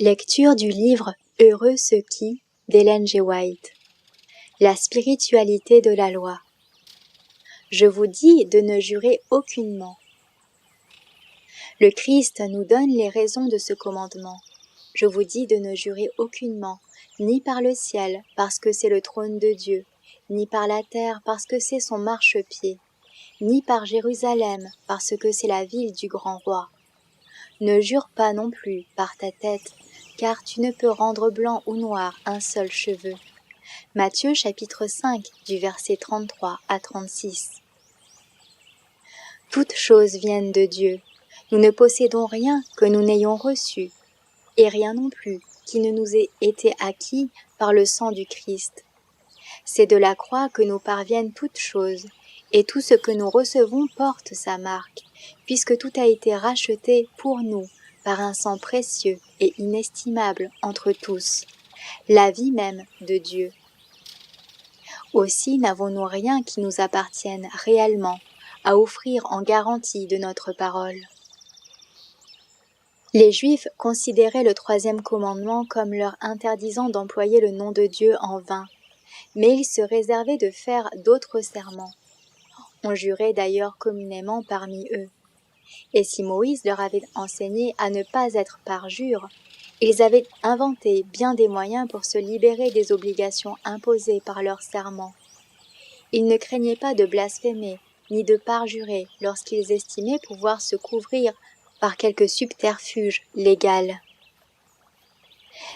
Lecture du livre Heureux ceux qui d'Ellen G. White. La spiritualité de la loi. Je vous dis de ne jurer aucunement. Le Christ nous donne les raisons de ce commandement. Je vous dis de ne jurer aucunement, ni par le ciel, parce que c'est le trône de Dieu, ni par la terre, parce que c'est son marchepied, ni par Jérusalem, parce que c'est la ville du grand roi. Ne jure pas non plus par ta tête, car tu ne peux rendre blanc ou noir un seul cheveu. Matthieu chapitre 5, du verset 33 à 36. Toutes choses viennent de Dieu. Nous ne possédons rien que nous n'ayons reçu, et rien non plus qui ne nous ait été acquis par le sang du Christ. C'est de la croix que nous parviennent toutes choses, et tout ce que nous recevons porte sa marque, puisque tout a été racheté pour nous par un sang précieux et inestimable entre tous, la vie même de Dieu. Aussi n'avons-nous rien qui nous appartienne réellement à offrir en garantie de notre parole. Les Juifs considéraient le troisième commandement comme leur interdisant d'employer le nom de Dieu en vain, mais ils se réservaient de faire d'autres serments. On jurait d'ailleurs communément parmi eux. Et si Moïse leur avait enseigné à ne pas être parjure, ils avaient inventé bien des moyens pour se libérer des obligations imposées par leurs serments. Ils ne craignaient pas de blasphémer, ni de parjurer lorsqu'ils estimaient pouvoir se couvrir par quelque subterfuge légal.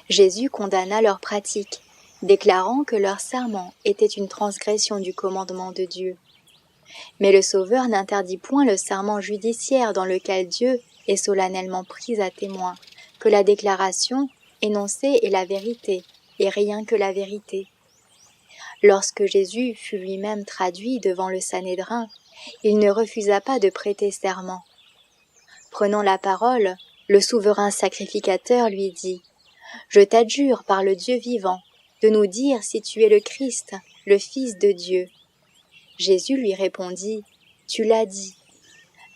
Jésus condamna leur pratique, déclarant que leur serment était une transgression du commandement de Dieu. Mais le Sauveur n'interdit point le serment judiciaire dans lequel Dieu est solennellement pris à témoin, que la déclaration énoncée est la vérité, et rien que la vérité. Lorsque Jésus fut lui-même traduit devant le Sanhédrin, il ne refusa pas de prêter serment. Prenant la parole, le souverain sacrificateur lui dit « Je t'adjure par le Dieu vivant de nous dire si tu es le Christ, le Fils de Dieu. » Jésus lui répondit « Tu l'as dit. »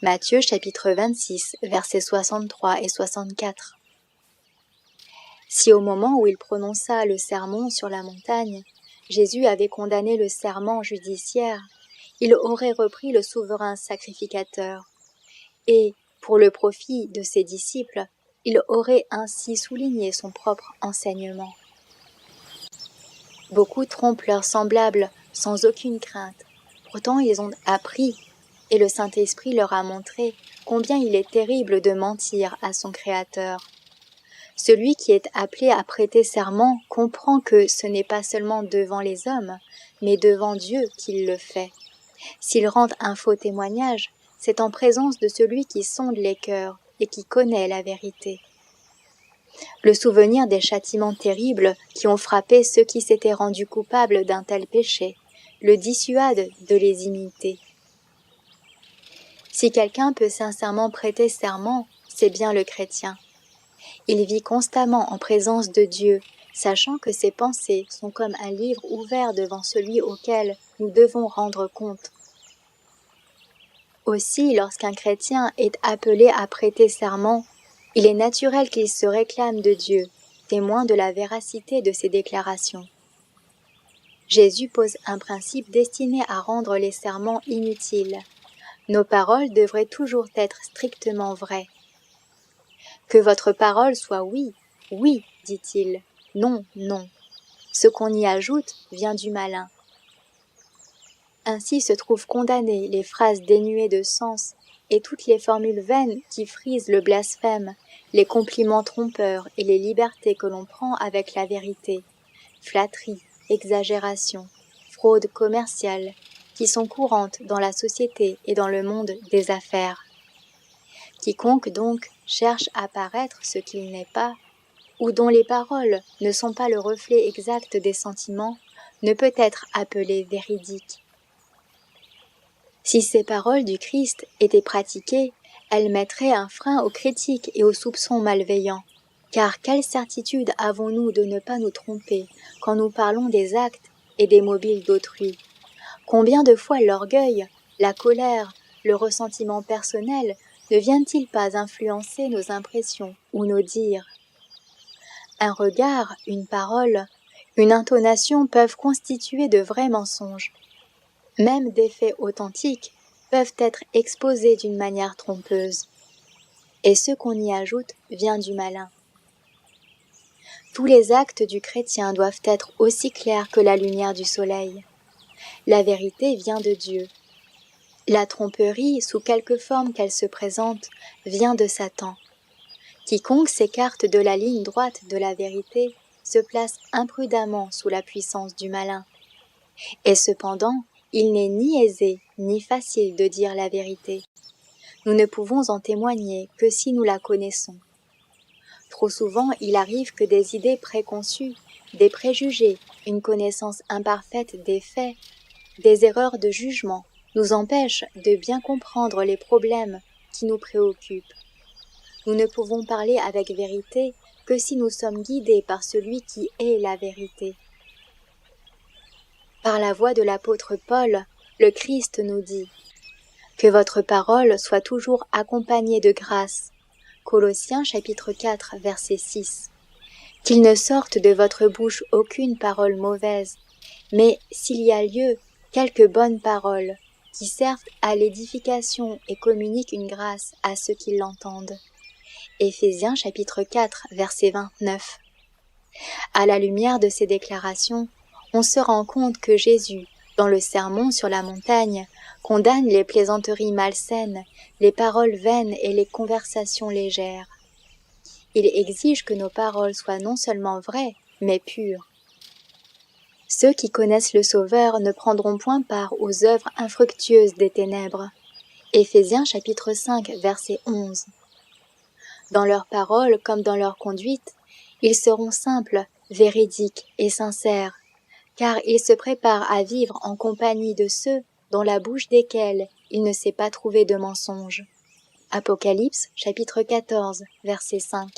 Matthieu chapitre 26, versets 63 et 64. Si au moment où il prononça le sermon sur la montagne, Jésus avait condamné le serment judiciaire, il aurait repris le souverain sacrificateur, et, pour le profit de ses disciples, il aurait ainsi souligné son propre enseignement. Beaucoup trompent leurs semblables sans aucune crainte. Pourtant ils ont appris, et le Saint-Esprit leur a montré combien il est terrible de mentir à son Créateur. Celui qui est appelé à prêter serment comprend que ce n'est pas seulement devant les hommes, mais devant Dieu qu'il le fait. S'il rend un faux témoignage, c'est en présence de celui qui sonde les cœurs et qui connaît la vérité. Le souvenir des châtiments terribles qui ont frappé ceux qui s'étaient rendus coupables d'un tel péché le dissuade de les imiter. Si quelqu'un peut sincèrement prêter serment, c'est bien le chrétien. Il vit constamment en présence de Dieu, sachant que ses pensées sont comme un livre ouvert devant celui auquel nous devons rendre compte. Aussi, lorsqu'un chrétien est appelé à prêter serment, il est naturel qu'il se réclame de Dieu, témoin de la véracité de ses déclarations. Jésus pose un principe destiné à rendre les serments inutiles. Nos paroles devraient toujours être strictement vraies. Que votre parole soit oui, oui, dit-il, non, non. Ce qu'on y ajoute vient du malin. Ainsi se trouvent condamnées les phrases dénuées de sens et toutes les formules vaines qui frisent le blasphème, les compliments trompeurs et les libertés que l'on prend avec la vérité, flatterie, exagération, fraude commerciale, qui sont courantes dans la société et dans le monde des affaires. Quiconque donc cherche à paraître ce qu'il n'est pas, ou dont les paroles ne sont pas le reflet exact des sentiments, ne peut être appelé véridique. Si ces paroles du Christ étaient pratiquées, elles mettraient un frein aux critiques et aux soupçons malveillants. Car quelle certitude avons-nous de ne pas nous tromper quand nous parlons des actes et des mobiles d'autrui? Combien de fois l'orgueil, la colère, le ressentiment personnel ne viennent-ils pas influencer nos impressions ou nos dires? Un regard, une parole, une intonation peuvent constituer de vrais mensonges. Même des faits authentiques peuvent être exposés d'une manière trompeuse. Et ce qu'on y ajoute vient du malin. Tous les actes du chrétien doivent être aussi clairs que la lumière du soleil. La vérité vient de Dieu. La tromperie, sous quelque forme qu'elle se présente, vient de Satan. Quiconque s'écarte de la ligne droite de la vérité se place imprudemment sous la puissance du malin. Et cependant, il n'est ni aisé ni facile de dire la vérité. Nous ne pouvons en témoigner que si nous la connaissons. Trop souvent, il arrive que des idées préconçues, des préjugés, une connaissance imparfaite des faits, des erreurs de jugement nous empêchent de bien comprendre les problèmes qui nous préoccupent. Nous ne pouvons parler avec vérité que si nous sommes guidés par celui qui est la vérité. Par la voix de l'apôtre Paul, le Christ nous dit « Que votre parole soit toujours accompagnée de grâce ». Colossiens chapitre 4, verset 6. Qu'il ne sorte de votre bouche aucune parole mauvaise, mais s'il y a lieu, quelques bonnes paroles qui servent à l'édification et communiquent une grâce à ceux qui l'entendent. Éphésiens chapitre 4, verset 29. À la lumière de ces déclarations, on se rend compte que Jésus, dans le Sermon sur la montagne, condamne les plaisanteries malsaines, les paroles vaines et les conversations légères. Il exige que nos paroles soient non seulement vraies, mais pures. Ceux qui connaissent le Sauveur ne prendront point part aux œuvres infructueuses des ténèbres. Éphésiens chapitre 5, verset 11. Dans leurs paroles comme dans leur conduite, ils seront simples, véridiques et sincères, car ils se préparent à vivre en compagnie de ceux dans la bouche desquels il ne s'est pas trouvé de mensonge. Apocalypse chapitre 14, verset 5.